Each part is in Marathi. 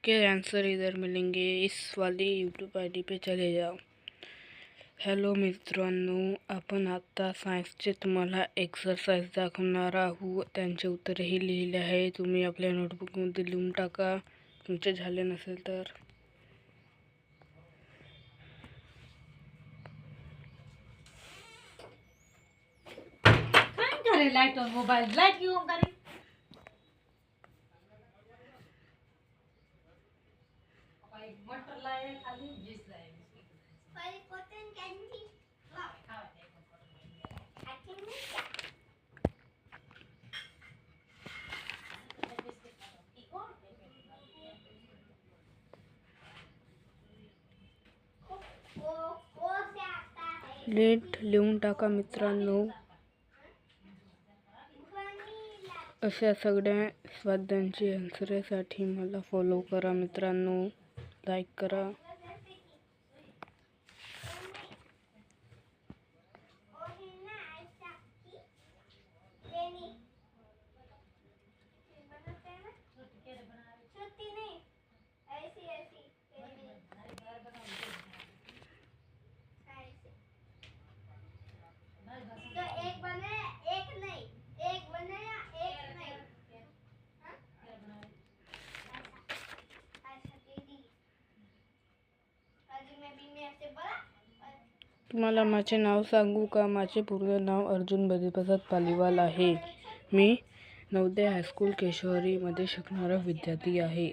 के आंसर इधर मिलेंगे, इस वाली यूट्यूब आईडी पे चले जाओ। हॅलो मित्रांनो, आपण आता सायन्सचे तुम्हाला एक्सरसाइज दाखवणार आहोत। त्यांचे उत्तरही लिहिले आहे, तुम्ही आपल्या नोटबुकमध्ये लिहून टाका तुमचे झाले नसेल तर। लाइट और मोबाइल लाइट क्यों ऑन करी? मटर लाए खाली जिस लाए पर कॉटन कैंडी ला खावा दे नीट लिहून टाका मित्रांनो। अशा सगळ्या स्वाध्यायांची आन्सरसाठी मला फॉलो करा मित्रांनो, लाईक करा। तुम्हाला माझे नाव सांगू का? माझे पूर्ण नाव अर्जुन बद्रीप्रसाद पालीवाल आहे। मी नवोदय हायस्कूल केशवरीमध्ये शिकणारा विद्यार्थी आहे।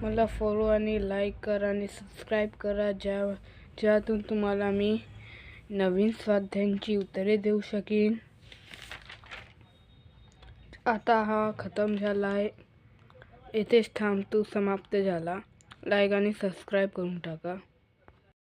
मला फॉलो आणि लाईक करा आणि सबस्क्राईब करा, ज्यातून तुम्हाला मी नवीन स्वाध्यायांची उत्तरे देऊ शकेन। आता हा खतम झाला आहे, येथेच थांबतो, समाप्त झाला। लाईक आणि सबस्क्राईब करून टाका।